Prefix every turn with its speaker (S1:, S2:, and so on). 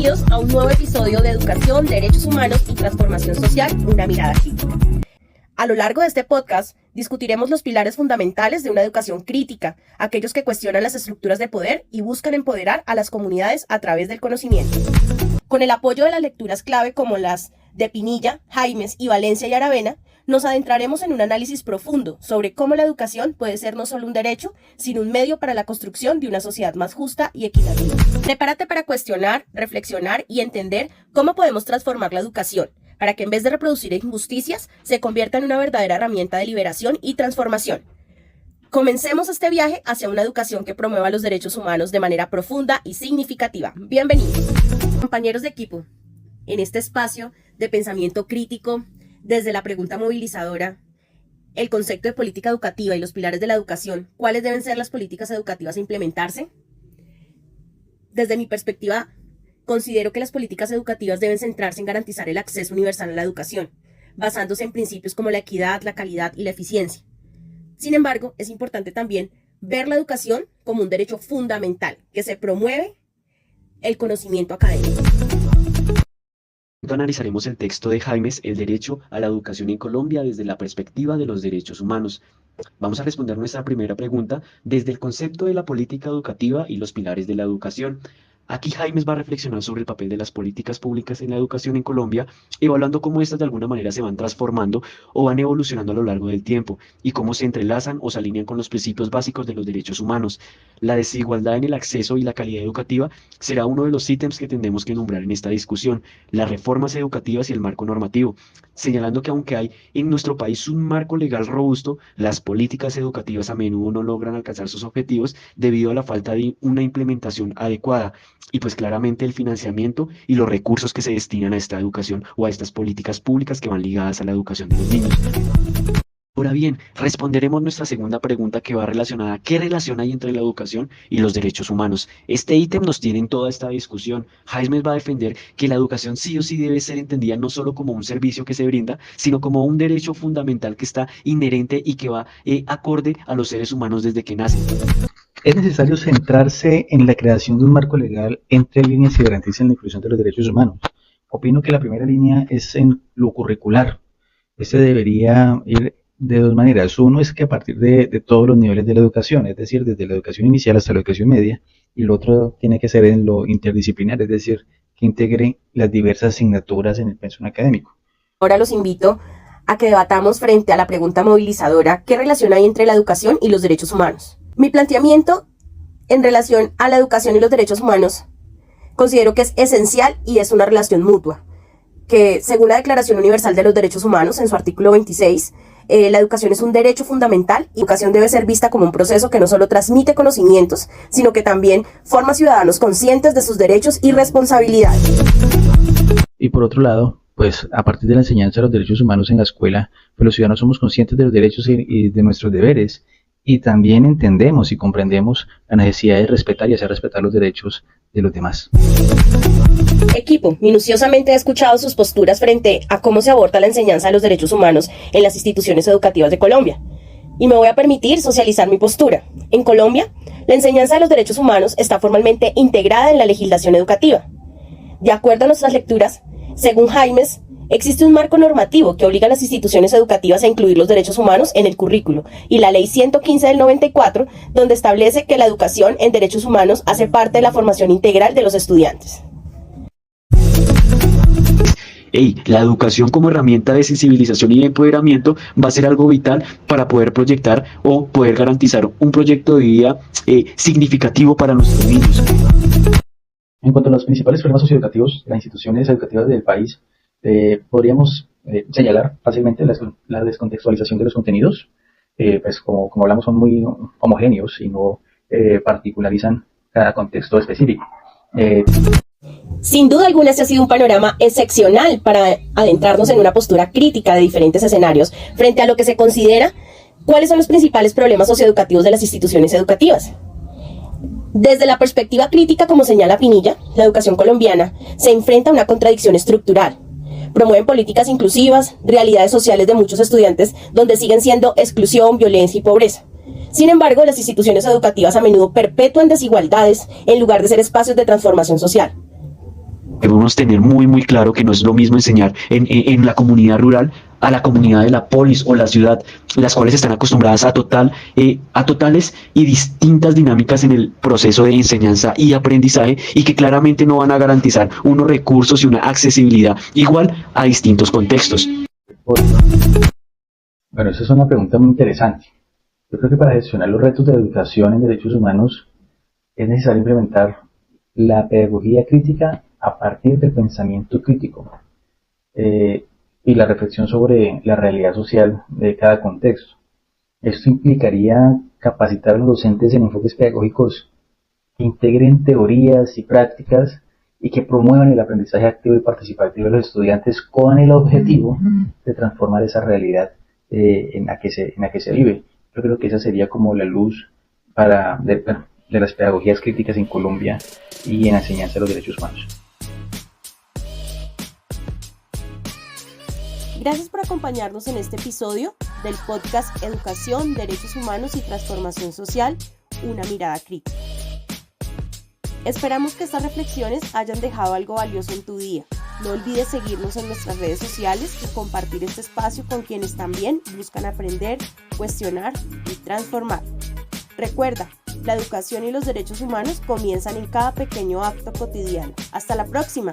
S1: Bienvenidos a un nuevo episodio de Educación, Derechos Humanos y Transformación Social, una mirada crítica. A lo largo de este podcast discutiremos los pilares fundamentales de una educación crítica, aquellos que cuestionan las estructuras de poder y buscan empoderar a las comunidades a través del conocimiento. Con el apoyo de las lecturas clave como las de Pinilla, Jaimes y Valencia y Aravena, nos adentraremos en un análisis profundo sobre cómo la educación puede ser no solo un derecho, sino un medio para la construcción de una sociedad más justa y equitativa. Prepárate para cuestionar, reflexionar y entender cómo podemos transformar la educación, para que en vez de reproducir injusticias, se convierta en una verdadera herramienta de liberación y transformación. Comencemos este viaje hacia una educación que promueva los derechos humanos de manera profunda y significativa. Bienvenidos. Compañeros de equipo, en este espacio de pensamiento crítico, desde la pregunta movilizadora, el concepto de política educativa y los pilares de la educación, ¿cuáles deben ser las políticas educativas a implementarse? Desde mi perspectiva, considero que las políticas educativas deben centrarse en garantizar el acceso universal a la educación, basándose en principios como la equidad, la calidad y la eficiencia. Sin embargo, es importante también ver la educación como un derecho fundamental, que se promueve el conocimiento académico.
S2: Analizaremos el texto de Jaimes, El derecho a la educación en Colombia desde la perspectiva de los derechos humanos. Vamos a responder nuestra primera pregunta desde el concepto de la política educativa y los pilares de la educación. Aquí Jaimes va a reflexionar sobre el papel de las políticas públicas en la educación en Colombia, evaluando cómo éstas de alguna manera se van transformando o van evolucionando a lo largo del tiempo y cómo se entrelazan o se alinean con los principios básicos de los derechos humanos. La desigualdad en el acceso y la calidad educativa será uno de los ítems que tendremos que nombrar en esta discusión, las reformas educativas y el marco normativo, señalando que aunque hay en nuestro país un marco legal robusto, las políticas educativas a menudo no logran alcanzar sus objetivos debido a la falta de una implementación adecuada. Y pues claramente el financiamiento y los recursos que se destinan a esta educación o a estas políticas públicas que van ligadas a la educación de los niños. Ahora bien, responderemos nuestra segunda pregunta que va relacionada a qué relación hay entre la educación y los derechos humanos. Este ítem nos tiene en toda esta discusión. Jaimes va a defender que la educación sí o sí debe ser entendida no solo como un servicio que se brinda, sino como un derecho fundamental que está inherente y que va acorde a los seres humanos desde que nacen.
S3: Es necesario centrarse en la creación de un marco legal entre líneas que garanticen la inclusión de los derechos humanos. Opino que la primera línea es en lo curricular. Este debería ir de dos maneras. Uno es que a partir de todos los niveles de la educación, es decir, desde la educación inicial hasta la educación media, y lo otro tiene que ser en lo interdisciplinar, es decir, que integre las diversas asignaturas en el pensum académico.
S1: Ahora los invito a que debatamos frente a la pregunta movilizadora, ¿qué relación hay entre la educación y los derechos humanos? Mi planteamiento en relación a la educación y los derechos humanos considero que es esencial y es una relación mutua, que según la Declaración Universal de los Derechos Humanos, en su artículo 26, la educación es un derecho fundamental y la educación debe ser vista como un proceso que no solo transmite conocimientos, sino que también forma ciudadanos conscientes de sus derechos y responsabilidades.
S3: Y por otro lado, pues a partir de la enseñanza de los derechos humanos en la escuela, pues los ciudadanos somos conscientes de los derechos y de nuestros deberes, y también entendemos y comprendemos la necesidad de respetar y hacer respetar los derechos de los demás.
S1: Equipo, minuciosamente he escuchado sus posturas frente a cómo se aborda la enseñanza de los derechos humanos en las instituciones educativas de Colombia. Y me voy a permitir socializar mi postura. En Colombia, la enseñanza de los derechos humanos está formalmente integrada en la legislación educativa. De acuerdo a nuestras lecturas, según Jaimes, existe un marco normativo que obliga a las instituciones educativas a incluir los derechos humanos en el currículo y la Ley 115 del 94, donde establece que la educación en derechos humanos hace parte de la formación integral de los estudiantes.
S2: La educación como herramienta de sensibilización y de empoderamiento va a ser algo vital para poder proyectar o poder garantizar un proyecto de vida significativo para nuestros niños.
S3: En cuanto a los principales problemas socioeducativos de las instituciones educativas del país, podríamos señalar fácilmente la descontextualización de los contenidos, pues como hablamos son muy homogéneos y no particularizan cada contexto específico.
S1: Sin duda alguna, este ha sido un panorama excepcional para adentrarnos en una postura crítica de diferentes escenarios frente a lo que se considera cuáles son los principales problemas socioeducativos de las instituciones educativas. Desde la perspectiva crítica, como señala Pinilla, la educación colombiana se enfrenta a una contradicción estructural. Promueven políticas inclusivas, realidades sociales de muchos estudiantes donde siguen siendo exclusión, violencia y pobreza. Sin embargo, las instituciones educativas a menudo perpetúan desigualdades en lugar de ser espacios de transformación social.
S2: debemos tener muy claro que no es lo mismo enseñar en la comunidad rural a la comunidad de la polis o la ciudad, las cuales están acostumbradas a totales y distintas dinámicas en el proceso de enseñanza y aprendizaje, y que claramente no van a garantizar unos recursos y una accesibilidad igual a distintos contextos.
S3: Bueno, esa es una pregunta muy interesante. Yo creo que para gestionar los retos de la educación en derechos humanos es necesario implementar la pedagogía crítica a partir del pensamiento crítico y la reflexión sobre la realidad social de cada contexto. Esto implicaría capacitar a los docentes en enfoques pedagógicos que integren teorías y prácticas y que promuevan el aprendizaje activo y participativo de los estudiantes con el objetivo de transformar esa realidad en la que se vive. Yo creo que esa sería como la luz de las pedagogías críticas en Colombia y en la enseñanza de los derechos humanos.
S1: Gracias por acompañarnos en este episodio del podcast Educación, Derechos Humanos y Transformación Social, una mirada crítica. Esperamos que estas reflexiones hayan dejado algo valioso en tu día. No olvides seguirnos en nuestras redes sociales y compartir este espacio con quienes también buscan aprender, cuestionar y transformar. Recuerda, la educación y los derechos humanos comienzan en cada pequeño acto cotidiano. ¡Hasta la próxima!